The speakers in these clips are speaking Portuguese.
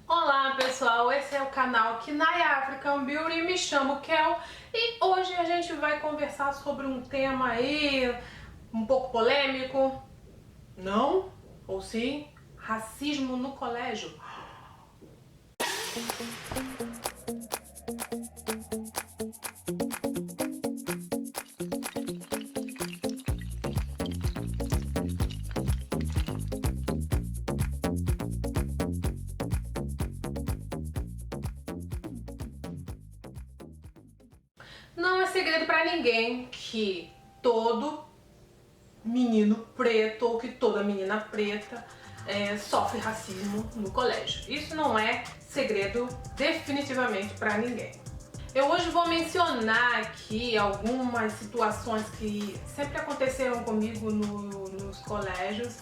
Olá pessoal, esse é o canal Kinai African Beauty, me chamo Kel e hoje a gente vai conversar sobre um tema aí um pouco polêmico, não? Ou sim? Racismo no colégio. Não é segredo pra ninguém que todo menino preto ou que toda menina preta sofre racismo no colégio. Isso não é segredo definitivamente pra ninguém. Eu hoje vou mencionar aqui algumas situações que sempre aconteceram comigo nos colégios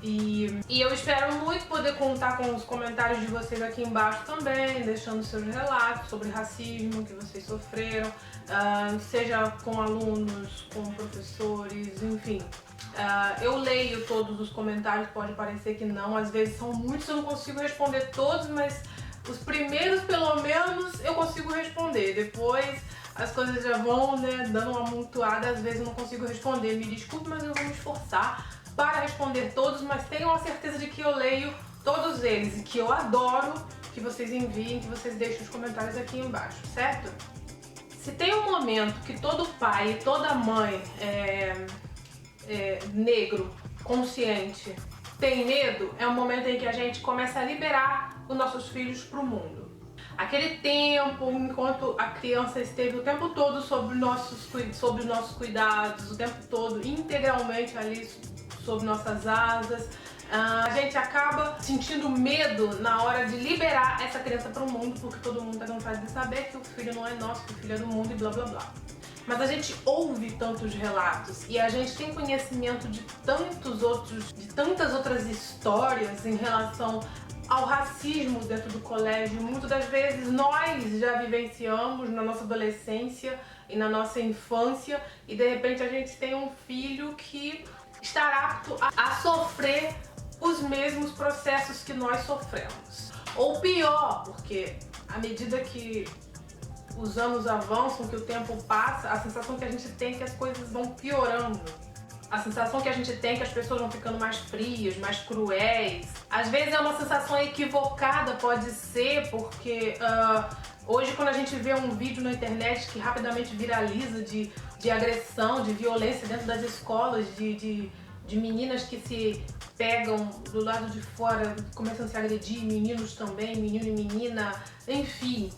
e eu espero muito poder contar com os comentários de vocês aqui embaixo também, deixando seus relatos sobre racismo que vocês sofreram, seja com alunos, com professores, enfim. Eu leio todos os comentários, pode parecer que não, às vezes são muitos, eu não consigo responder todos, mas os primeiros pelo menos eu consigo responder, depois as coisas já vão dando uma amontoada, às vezes eu não consigo responder, me desculpe, mas eu vou me esforçar para responder todos, mas tenham a certeza de que eu leio todos eles e que eu adoro que vocês enviem, que vocês deixem os comentários aqui embaixo, certo? Se tem um momento que todo pai e toda mãe negro, consciente, tem medo, é um momento em que a gente começa a liberar os nossos filhos para o mundo. Aquele tempo, enquanto a criança esteve o tempo todo sob os nossos cuidados, o tempo todo integralmente ali sob nossas asas, a gente acaba sentindo medo na hora de liberar essa criança para o mundo, porque todo mundo tem vontade de saber que o filho não é nosso, que o filho é do mundo e blá blá blá. Mas a gente ouve tantos relatos e a gente tem conhecimento de tantas outras histórias em relação ao racismo dentro do colégio. Muitas das vezes nós já vivenciamos na nossa adolescência e na nossa infância e de repente a gente tem um filho que está apto a sofrer os mesmos processos que nós sofremos. Ou pior, porque à medida que os anos avançam, que o tempo passa, a sensação que a gente tem é que as coisas vão piorando. A sensação que a gente tem é que as pessoas vão ficando mais frias, mais cruéis. Às vezes é uma sensação equivocada, pode ser, porque hoje quando a gente vê um vídeo na internet que rapidamente viraliza de agressão, de violência dentro das escolas, de meninas que se pegam do lado de fora, começam a se agredir, meninos também, menino e menina, enfim.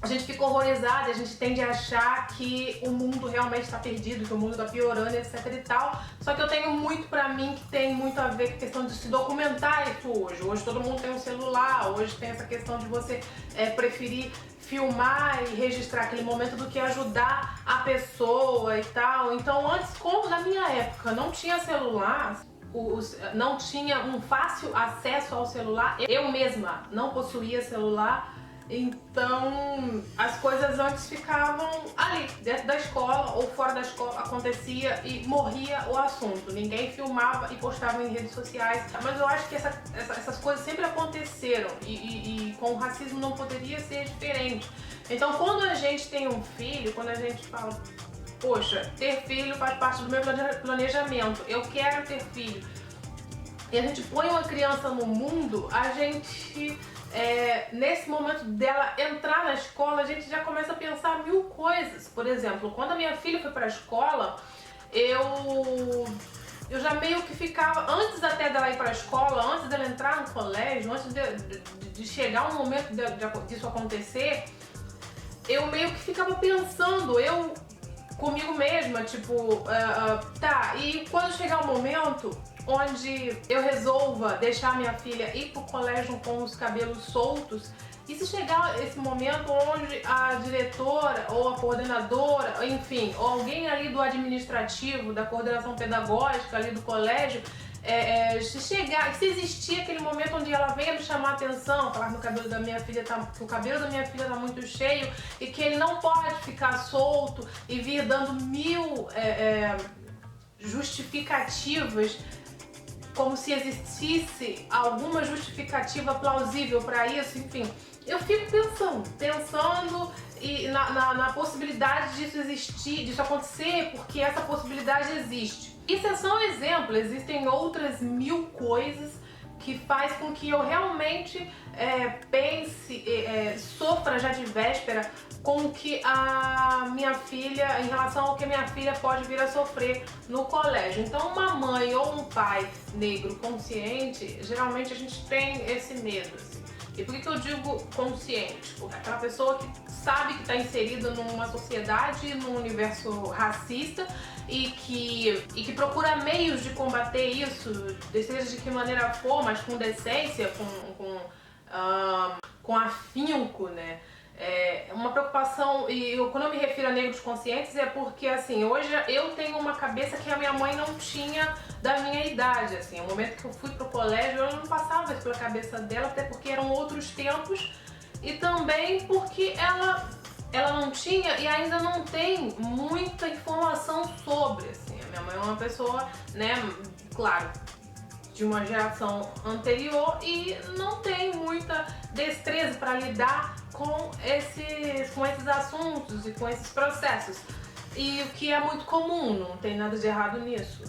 A gente fica horrorizada, a gente tende a achar que o mundo realmente está perdido, que o mundo está piorando, etc e tal. Só que eu tenho muito pra mim que tem muito a ver com a questão de se documentar isso hoje. Hoje todo mundo tem um celular, hoje tem essa questão de você preferir filmar e registrar aquele momento do que ajudar a pessoa e tal. Então antes, como na minha época não tinha celular, não tinha um fácil acesso ao celular, eu mesma não possuía celular, então as coisas antes ficavam ali, dentro da escola ou fora da escola, acontecia e morria o assunto. Ninguém filmava e postava em redes sociais. Mas eu acho que essas coisas sempre aconteceram e com o racismo não poderia ser diferente. Então quando a gente tem um filho, quando a gente fala, poxa, ter filho faz parte do meu planejamento, eu quero ter filho, e a gente põe uma criança no mundo, a gente nesse momento dela entrar na escola, a gente já começa a pensar mil coisas. Por exemplo, quando a minha filha foi para a escola, eu já meio que ficava, antes até dela ir para a escola, antes dela entrar no colégio, antes de chegar um momento disso acontecer, eu meio que ficava pensando, comigo mesma, tipo, tá, e quando chegar o momento onde eu resolva deixar minha filha ir pro colégio com os cabelos soltos, e se chegar esse momento onde a diretora ou a coordenadora, enfim, ou alguém ali do administrativo, da coordenação pedagógica ali do colégio, se existir aquele momento onde ela venha me chamar a atenção, falar que o cabelo da minha filha tá muito cheio e que ele não pode ficar solto e vir dando mil justificativas, como se existisse alguma justificativa plausível para isso, enfim. Eu fico pensando na possibilidade disso existir, disso acontecer, porque essa possibilidade existe. Isso é só um exemplo, existem outras 1000 coisas que faz com que eu realmente pense, sofra já de véspera com o que a minha filha, em relação ao que a minha filha pode vir a sofrer no colégio. Então, uma mãe ou um pai negro consciente, geralmente a gente tem esse medo, assim. E por que eu digo consciente? Porque aquela pessoa que sabe que está inserida numa sociedade, num universo racista e que procura meios de combater isso, seja de que maneira for, mas com decência, com afinco, né? É uma preocupação, e quando eu me refiro a negros conscientes é porque, assim, hoje eu tenho uma cabeça que a minha mãe não tinha da minha idade, assim, no momento que eu fui pro colégio eu não passava isso pela cabeça dela, até porque eram outros tempos e também porque ela não tinha e ainda não tem muita informação sobre, assim, a minha mãe é uma pessoa, né, claro, de uma geração anterior e não tem muita destreza para lidar com esses assuntos e com esses processos. E o que é muito comum, não tem nada de errado nisso.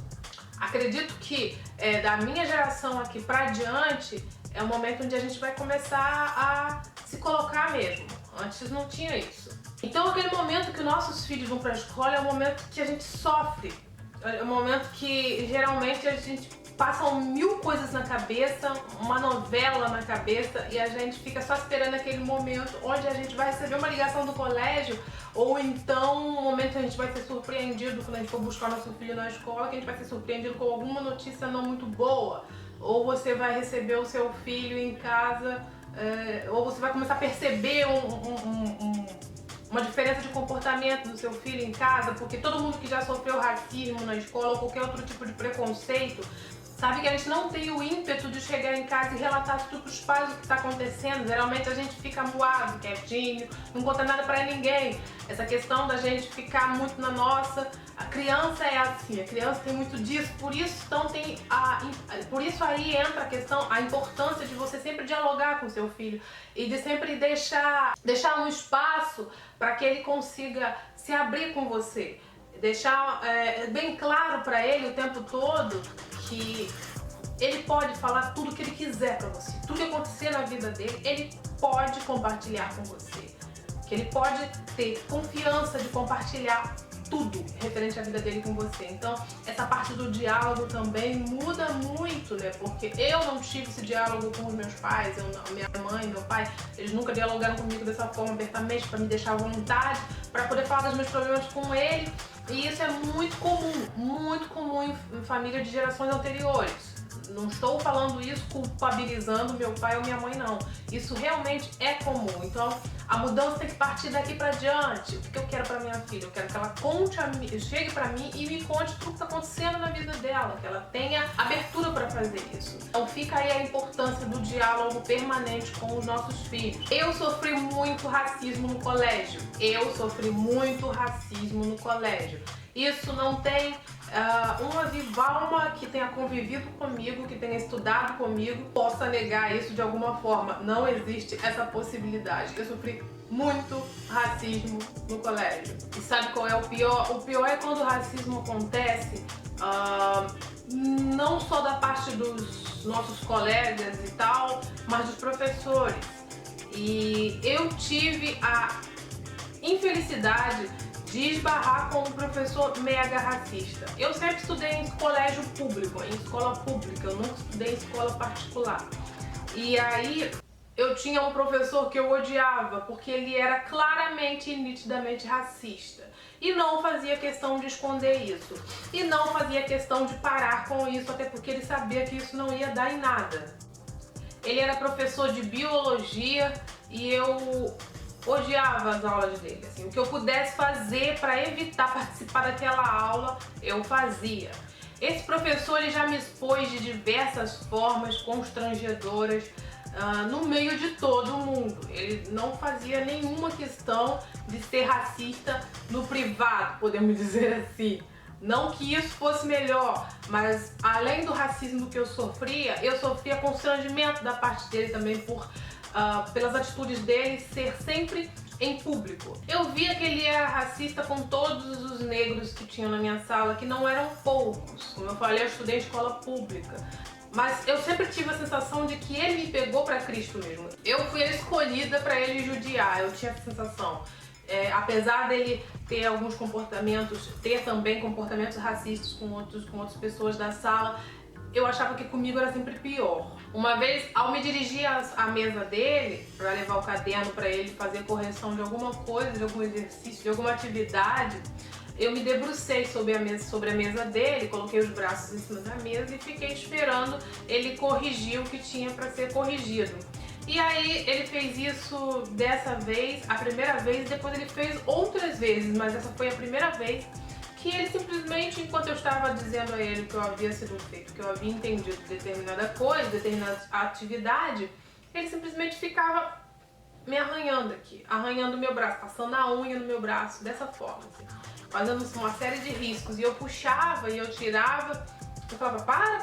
Acredito que da minha geração aqui para diante é o momento onde a gente vai começar a se colocar mesmo. Antes não tinha isso. Então aquele momento que nossos filhos vão para a escola é o momento que a gente sofre. É o momento que geralmente a gente passam 1000 coisas na cabeça, uma novela na cabeça e a gente fica só esperando aquele momento onde a gente vai receber uma ligação do colégio ou então um momento que a gente vai ser surpreendido quando a gente for buscar nosso filho na escola, que a gente vai ser surpreendido com alguma notícia não muito boa, ou você vai receber o seu filho em casa, ou você vai começar a perceber uma diferença de comportamento do seu filho em casa, porque todo mundo que já sofreu racismo na escola ou qualquer outro tipo de preconceito sabe que a gente não tem o ímpeto de chegar em casa e relatar tudo pros pais o que está acontecendo. Geralmente a gente fica moado, quietinho, não conta nada pra ninguém. Essa questão da gente ficar muito na nossa, a criança é assim, a criança tem muito disso, por isso por isso aí entra a questão, a importância de você sempre dialogar com seu filho e de sempre deixar um espaço para que ele consiga se abrir com você. Deixar bem claro para ele o tempo todo que ele pode falar tudo que ele quiser para você. Tudo que acontecer na vida dele, ele pode compartilhar com você. Que ele pode ter confiança de compartilhar tudo referente à vida dele com você. Então, essa parte do diálogo também muda muito, né? Porque eu não tive esse diálogo com os meus pais, minha mãe, meu pai, eles nunca dialogaram comigo dessa forma abertamente para me deixar à vontade, para poder falar dos meus problemas com ele. E isso é muito comum em família de gerações anteriores. Não estou falando isso culpabilizando meu pai ou minha mãe, não. Isso realmente é comum. Então, a mudança tem que partir daqui pra diante. O que eu quero pra minha filha? Eu quero que ela chegue pra mim e me conte tudo que tá acontecendo na vida dela, que ela tenha abertura pra fazer isso. Então fica aí a importância do diálogo permanente com os nossos filhos. Eu sofri muito racismo no colégio. Isso não tem uma viva alma que tenha convivido comigo, que tenha estudado comigo, possa negar isso de alguma forma. Não existe essa possibilidade. Eu sofri muito racismo no colégio. E sabe qual é o pior? O pior é quando o racismo acontece não só da parte dos nossos colegas e tal, mas dos professores. E eu tive a infelicidade de esbarrar com um professor mega racista. Eu sempre estudei em colégio público, em escola pública, eu nunca estudei em escola particular. E aí eu tinha um professor que eu odiava, porque ele era claramente e nitidamente racista. E não fazia questão de esconder isso. E não fazia questão de parar com isso, até porque ele sabia que isso não ia dar em nada. Ele era professor de biologia e eu odiava as aulas dele, assim, o que eu pudesse fazer para evitar participar daquela aula, eu fazia. Esse professor ele já me expôs de diversas formas constrangedoras no meio de todo mundo. Ele não fazia nenhuma questão de ser racista no privado, podemos dizer assim. Não que isso fosse melhor, mas além do racismo que eu sofria constrangimento da parte dele também pelas atitudes dele ser sempre em público. Eu via que ele era racista com todos os negros que tinham na minha sala, que não eram poucos. Como eu falei, eu estudei em escola pública. Mas eu sempre tive a sensação de que ele me pegou pra Cristo mesmo. Eu fui a escolhida pra ele judiar, eu tinha essa sensação. Apesar dele ter alguns comportamentos, ter também comportamentos racistas com outras pessoas da sala, eu achava que comigo era sempre pior. Uma vez, ao me dirigir à mesa dele, para levar o caderno para ele fazer correção de alguma coisa, de algum exercício, de alguma atividade, eu me debrucei sobre a mesa dele, coloquei os braços em cima da mesa e fiquei esperando ele corrigir o que tinha para ser corrigido. E aí ele fez isso dessa vez, a primeira vez, depois ele fez outras vezes, mas essa foi a primeira vez que ele simplesmente, enquanto eu estava dizendo a ele que eu havia sido feito, que eu havia entendido determinada coisa, determinada atividade, ele simplesmente ficava me arranhando aqui, arranhando o meu braço, passando a unha no meu braço, dessa forma, assim, fazendo uma série de riscos. E eu puxava e eu tirava, eu falava, para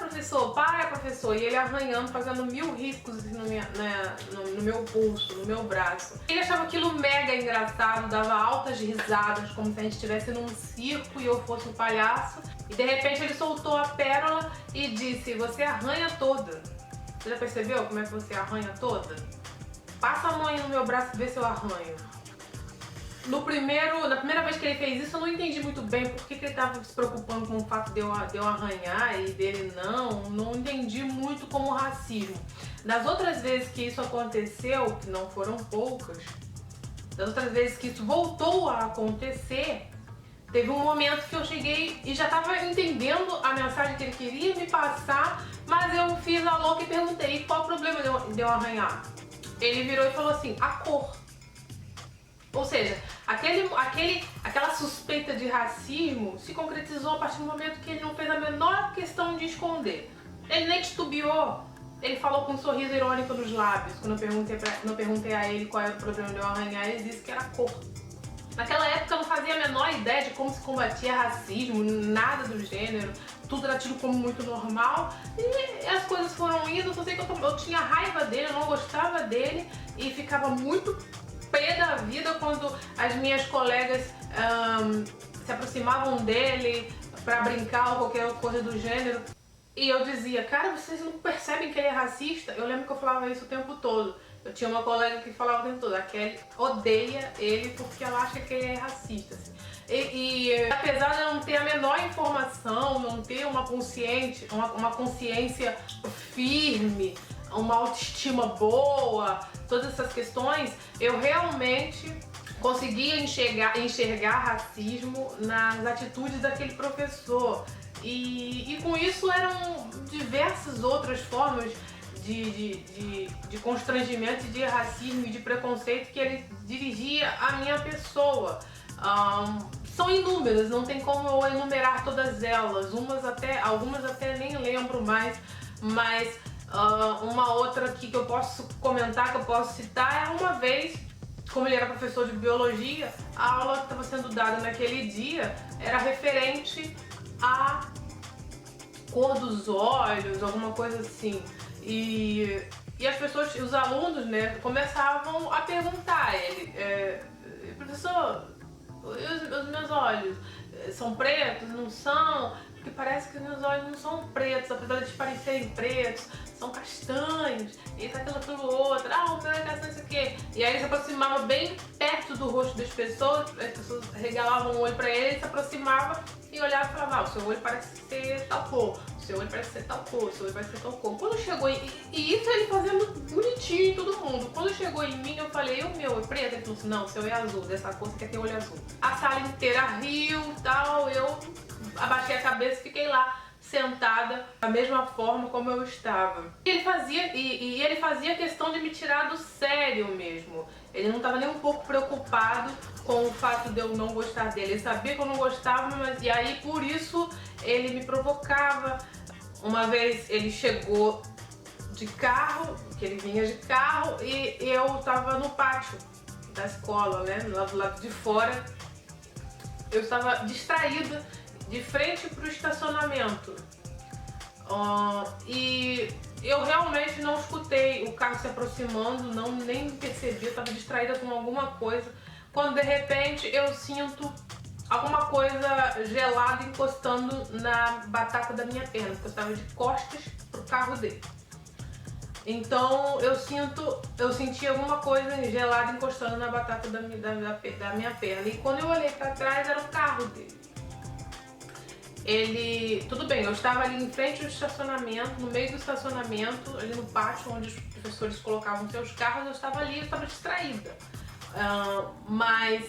professor, e ele arranhando, fazendo 1000 riscos assim, no meu pulso, no meu braço. Ele achava aquilo mega engraçado, dava altas risadas, como se a gente estivesse num circo e eu fosse um palhaço. E de repente ele soltou a pérola e disse, você arranha toda. Você já percebeu como é que você arranha toda? Passa a mão aí no meu braço e vê se eu arranho. Na primeira vez que ele fez isso, eu não entendi muito bem por que ele estava se preocupando com o fato de eu arranhar e dele não entendi muito como racismo. Das outras vezes que isso aconteceu, que não foram poucas, das outras vezes que isso voltou a acontecer, teve um momento que eu cheguei e já estava entendendo a mensagem que ele queria me passar, mas eu fiz a louca e perguntei, qual o problema de eu arranhar? Ele virou e falou assim, a cor. Ou seja, aquela suspeita de racismo se concretizou a partir do momento que ele não fez a menor questão de esconder. Ele nem titubeou. Ele falou com um sorriso irônico nos lábios. Quando eu perguntei a ele qual era o problema de eu arranhar, ele disse que era a cor. Naquela época eu não fazia a menor ideia de como se combatia racismo, nada do gênero. Tudo era tido como muito normal. E as coisas foram indo, só sei que eu tinha raiva dele, eu não gostava dele e ficava muito pé da vida quando as minhas colegas se aproximavam dele pra brincar ou qualquer coisa do gênero. E eu dizia, cara, vocês não percebem que ele é racista? Eu lembro que eu falava isso o tempo todo. Eu tinha uma colega que falava o tempo todo, a Kelly odeia ele porque ela acha que ele é racista. Assim. E apesar de eu não ter a menor informação, não ter uma consciência firme, uma autoestima boa, todas essas questões, eu realmente conseguia enxergar racismo nas atitudes daquele professor. E com isso eram diversas outras formas de constrangimento, de racismo e de preconceito que ele dirigia à minha pessoa. São inúmeras, não tem como eu enumerar todas elas, algumas até nem lembro mais, mas uma outra aqui que eu posso comentar, que eu posso citar, é uma vez, como ele era professor de biologia, a aula que estava sendo dada naquele dia era referente à cor dos olhos, alguma coisa assim. E as pessoas, os alunos, né, começavam a perguntar a ele, professor, os meus olhos são pretos? Não são? Porque parece que os meus olhos não são pretos, apesar de parecerem pretos, são castanhos, isso, aquilo, outro, o meu é castanho, isso aqui. E aí ele se aproximava bem perto do rosto das pessoas, as pessoas regalavam o olho pra ele se aproximava e olhava e falava, o seu olho parece ser tal cor, o seu olho parece ser tal cor, o seu olho parece ser tal cor. Quando chegou e isso ele fazendo bonitinho em todo mundo. Quando chegou em mim, eu falei, o meu é preto? Ele falou assim, não, o seu é azul, dessa cor, você quer ter olho azul. A sala inteira riu e tal, eu abaixei a cabeça e fiquei lá, sentada, da mesma forma como eu estava. Ele fazia questão de me tirar do sério mesmo. Ele não estava nem um pouco preocupado com o fato de eu não gostar dele. Ele sabia que eu não gostava, mas e aí por isso ele me provocava. Uma vez ele chegou de carro, que ele vinha de carro, e eu estava no pátio da escola, né, lá do lado de fora. Eu estava distraída de frente para o estacionamento. E eu realmente não escutei o carro se aproximando, nem percebi, eu estava distraída com alguma coisa, quando de repente eu sinto alguma coisa gelada encostando na batata da minha perna, porque eu estava de costas pro carro dele. Então eu senti alguma coisa gelada encostando na batata da minha perna. E quando eu olhei para trás, era o carro dele. Tudo bem, eu estava ali em frente ao estacionamento, no meio do estacionamento, ali no pátio onde os professores colocavam seus carros, eu estava ali, eu estava distraída. Mas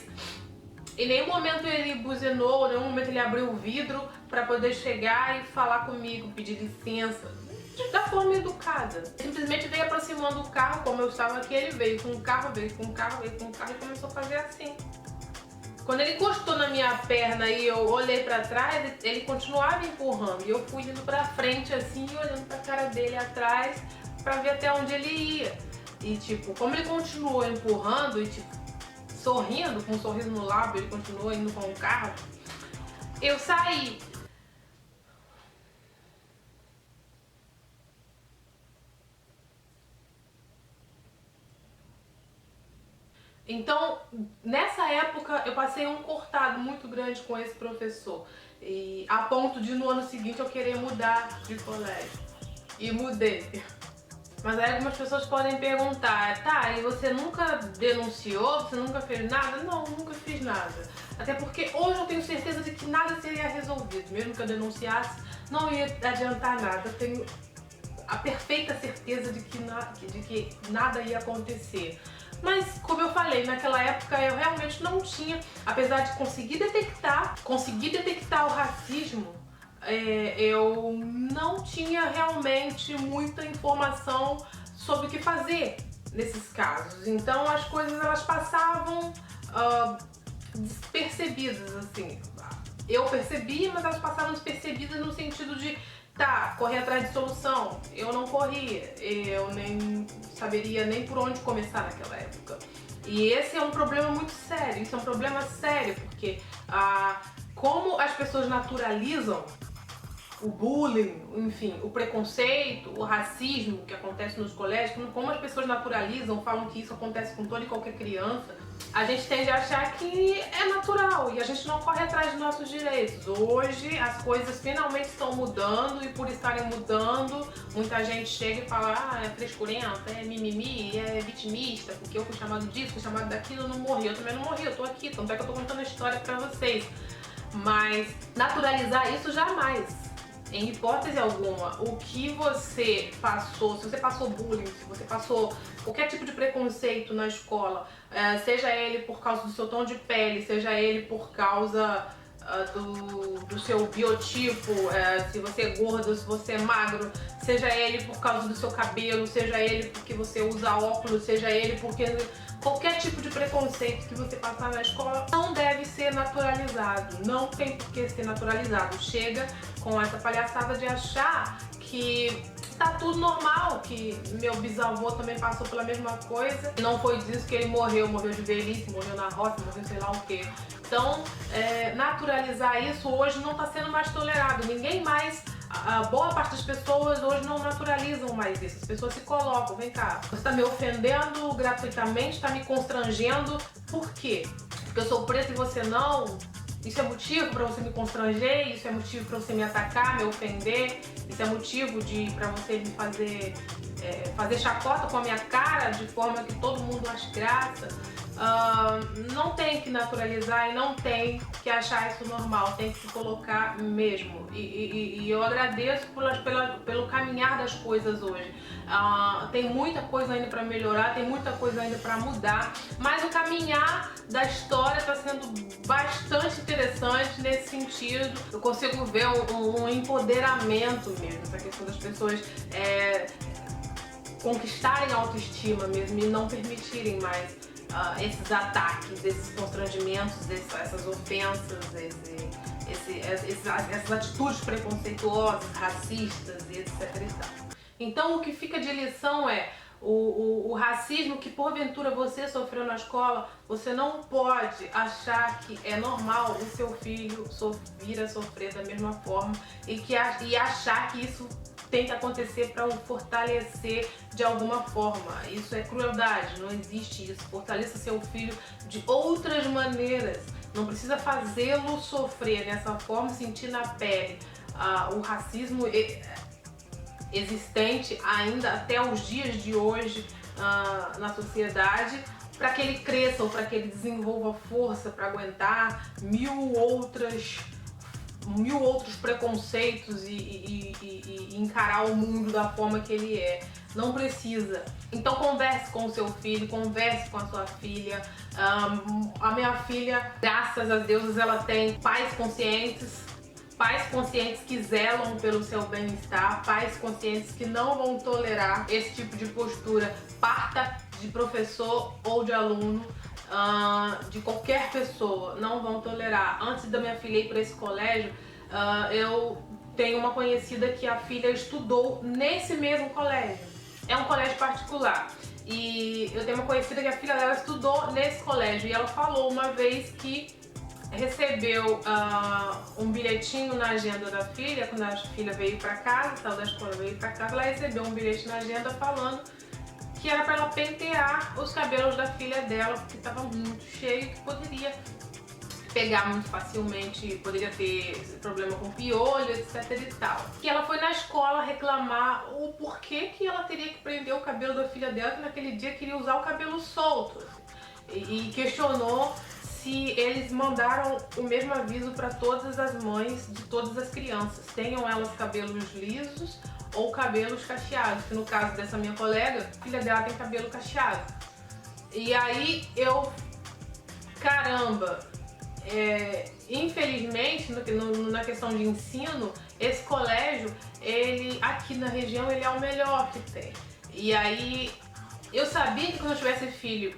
em nenhum momento ele buzinou, em nenhum momento ele abriu o vidro para poder chegar e falar comigo, pedir licença, da forma educada. Simplesmente veio aproximando o carro, como eu estava aqui, ele veio com o carro, veio com o carro, veio com o carro e começou a fazer assim. Quando ele encostou na minha perna e eu olhei pra trás, ele continuava empurrando. E eu fui indo pra frente assim, olhando pra cara dele atrás pra ver até onde ele ia. E tipo, como ele continuou empurrando e tipo, sorrindo, com um sorriso no lábio, ele continuou indo com o carro, eu saí. Então, nessa época, eu passei um cortado muito grande com esse professor. E a ponto de, no ano seguinte, eu querer mudar de colégio. E mudei. Mas aí algumas pessoas podem perguntar, tá, e você nunca denunciou? Você nunca fez nada? Não, nunca fiz nada. Até porque hoje eu tenho certeza de que nada seria resolvido. Mesmo que eu denunciasse, não ia adiantar nada. Eu tenho a perfeita certeza de que nada ia acontecer. Mas, como eu falei, naquela época eu realmente não tinha, apesar de conseguir detectar o racismo, eu não tinha realmente muita informação sobre o que fazer nesses casos. Então as coisas elas passavam despercebidas, assim. Eu percebia, mas elas passavam despercebidas no sentido de correr atrás de solução. Eu não corria, eu nem saberia nem por onde começar naquela época. E esse é um problema muito sério, isso é um problema sério, porque como as pessoas naturalizam o bullying, enfim, o preconceito, o racismo que acontece nos colégios, como as pessoas naturalizam, falam que isso acontece com toda e qualquer criança, a gente tende a achar que é natural e a gente não corre atrás dos nossos direitos. Hoje as coisas finalmente estão mudando e por estarem mudando, muita gente chega e fala, é frescurenta, é mimimi, é vitimista, porque eu fui chamado disso, fui chamado daquilo, eu não morri. Eu também não morri, eu tô aqui, tanto é que eu tô contando a história pra vocês. Mas naturalizar isso jamais. Em hipótese alguma, o que você passou, se você passou bullying, se você passou qualquer tipo de preconceito na escola, seja ele por causa do seu tom de pele, seja ele por causa do seu biotipo, se você é gordo, se você é magro, seja ele por causa do seu cabelo, seja ele porque você usa óculos, seja ele porque qualquer tipo de preconceito que você passar na escola não deve ser naturalizado, não tem por que ser naturalizado. Chega com essa palhaçada de achar que tá tudo normal, que meu bisavô também passou pela mesma coisa. Não foi disso que ele morreu de velhice, morreu na roça, morreu sei lá o quê. Então, naturalizar isso hoje não tá sendo mais tolerado. Ninguém mais, a boa parte das pessoas hoje não naturalizam mais isso. As pessoas se colocam, vem cá, você tá me ofendendo gratuitamente, tá me constrangendo, por quê? Porque eu sou preta e você não? Isso é motivo para você me constranger, isso é motivo para você me atacar, me ofender, isso é motivo para você me fazer chacota com a minha cara de forma que todo mundo ache graça. Não tem que naturalizar e não tem que achar isso normal, tem que se colocar mesmo. E eu agradeço pelo caminhar das coisas hoje. Tem muita coisa ainda para melhorar, tem muita coisa ainda para mudar, mas o caminhar da história está sendo bastante interessante nesse sentido. Eu consigo ver um empoderamento mesmo, essa questão das pessoas conquistarem a autoestima mesmo e não permitirem mais esses ataques, esses constrangimentos, essas ofensas, essas atitudes preconceituosas, racistas e etc. Então o que fica de lição é: o racismo que porventura você sofreu na escola, você não pode achar que é normal o seu filho vir a sofrer da mesma forma e achar que isso tem que acontecer para o fortalecer de alguma forma. Isso é crueldade, não existe isso. Fortaleça seu filho de outras maneiras. Não precisa fazê-lo sofrer dessa forma, sentir na pele o racismo existente ainda até os dias de hoje na sociedade, para que ele cresça ou para que ele desenvolva força para aguentar mil outros preconceitos e encarar o mundo da forma que ele é. Não precisa. Então converse com o seu filho, converse com a sua filha. A minha filha, graças a Deus, ela tem pais conscientes que zelam pelo seu bem-estar, pais conscientes que não vão tolerar esse tipo de postura, parta de professor ou de aluno, de qualquer pessoa, não vão tolerar. Antes da minha filha ir para esse colégio, eu tenho uma conhecida que a filha estudou nesse mesmo colégio. É um colégio particular. E eu tenho uma conhecida que a filha dela estudou nesse colégio. E ela falou uma vez que recebeu um bilhetinho na agenda da filha, quando a filha veio para casa, saiu da escola, veio para casa, ela recebeu um bilhete na agenda falando que era para ela pentear os cabelos da filha dela, porque estava muito cheio, que poderia pegar muito facilmente, poderia ter problema com piolho, etc e tal. Que ela foi na escola reclamar o porquê que ela teria que prender o cabelo da filha dela, que naquele dia queria usar o cabelo solto. E questionou se eles mandaram o mesmo aviso para todas as mães de todas as crianças. Tenham elas cabelos lisos ou cabelos cacheados. Que no caso dessa minha colega, a filha dela tem cabelo cacheado. E aí eu... Caramba! Infelizmente, na questão de ensino, esse colégio, ele aqui na região, ele é o melhor que tem. E aí eu sabia que quando eu tivesse filho,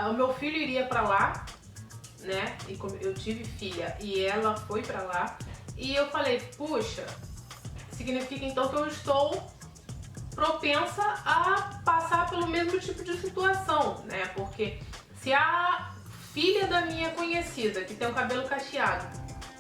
o meu filho iria para lá, né? E como eu tive filha e ela foi para lá, e eu falei, puxa, significa então que eu estou propensa a passar pelo mesmo tipo de situação, né? Porque se a filha da minha conhecida, que tem o cabelo cacheado,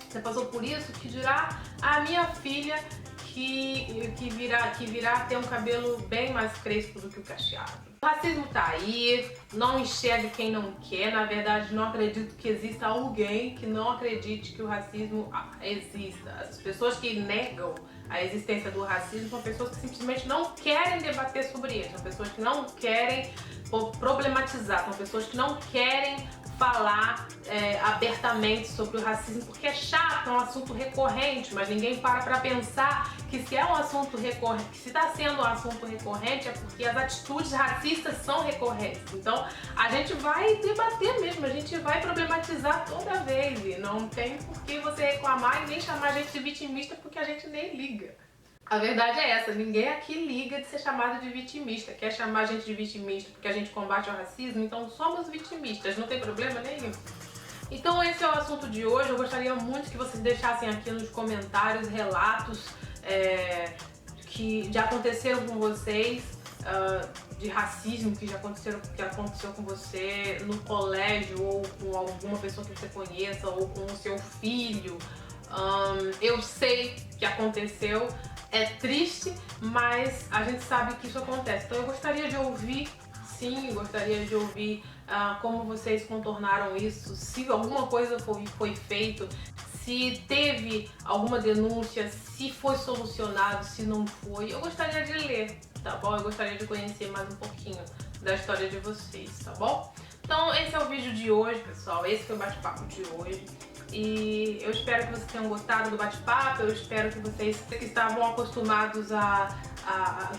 você passou por isso, que dirá a minha filha que virá ter um cabelo bem mais crespo do que o cacheado. O racismo tá aí, não enxergue quem não quer. Na verdade, não acredito que exista alguém que não acredite que o racismo exista. As pessoas que negam a existência do racismo são pessoas que simplesmente não querem debater sobre isso, são pessoas que não querem problematizar, são pessoas que não querem falar abertamente sobre o racismo, porque é chato, é um assunto recorrente, mas ninguém para pensar que se é um assunto recorrente, que se está sendo um assunto recorrente, é porque as atitudes racistas são recorrentes. Então a gente vai debater mesmo, a gente vai problematizar toda vez, e não tem por que você reclamar e nem chamar a gente de vitimista, porque a gente nem liga. A verdade é essa, ninguém aqui liga de ser chamado de vitimista. Quer chamar a gente de vitimista porque a gente combate o racismo? Então somos vitimistas, não tem problema nenhum. Então esse é o assunto de hoje. Eu gostaria muito que vocês deixassem aqui nos comentários relatos que já aconteceram com vocês, de racismo que aconteceu com você no colégio, ou com alguma pessoa que você conheça, ou com o seu filho. Eu sei que aconteceu. É triste, mas a gente sabe que isso acontece. Então eu gostaria de ouvir, sim, gostaria de ouvir como vocês contornaram isso, se alguma coisa foi feito, se teve alguma denúncia, se foi solucionado, se não foi. Eu gostaria de ler, tá bom? Eu gostaria de conhecer mais um pouquinho da história de vocês, tá bom? Então esse é o vídeo de hoje, pessoal. Esse foi o bate-papo de hoje. E eu espero que vocês tenham gostado do bate-papo, eu espero que vocês que estavam acostumados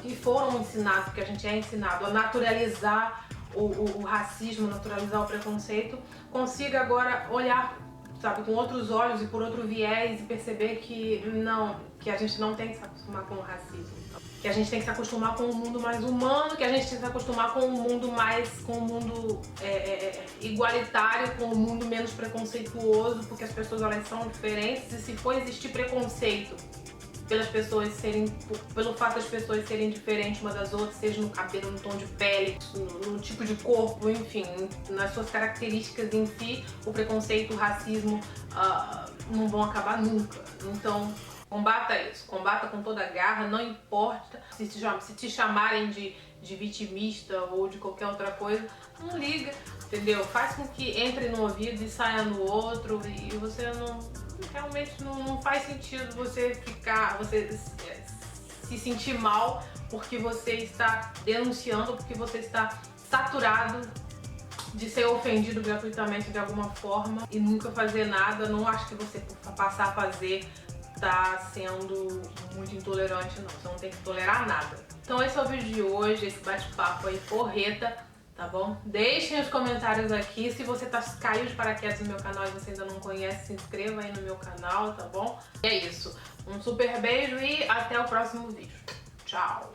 que foram ensinados, porque a gente é ensinado a naturalizar o racismo, naturalizar o preconceito, consiga agora olhar, sabe, com outros olhos e por outro viés e perceber que a gente não tem que se acostumar com o racismo. Que a gente tem que se acostumar com um mundo mais humano, que a gente tem que se acostumar com um mundo igualitário, com um mundo menos preconceituoso, porque as pessoas elas são diferentes e se for existir preconceito pelo fato das pessoas serem diferentes uma das outras, seja no cabelo, no tom de pele, no tipo de corpo, enfim, nas suas características em si, o preconceito, o racismo não vão acabar nunca. Então, combata isso, combata com toda a garra, não importa se te chamarem de vitimista ou de qualquer outra coisa, não liga, entendeu? Faz com que entre no ouvido e saia no outro, e você realmente não faz sentido você se sentir mal porque você está denunciando, porque você está saturado de ser ofendido gratuitamente de alguma forma e nunca fazer nada. Não acho que você passar a fazer tá sendo muito intolerante, não. Você não tem que tolerar nada. Então esse é o vídeo de hoje, esse bate-papo aí porreta, tá bom? Deixem os comentários aqui. Se você caiu de paraquedas no meu canal e você ainda não conhece, se inscreva aí no meu canal, tá bom? E é isso. Um super beijo e até o próximo vídeo. Tchau!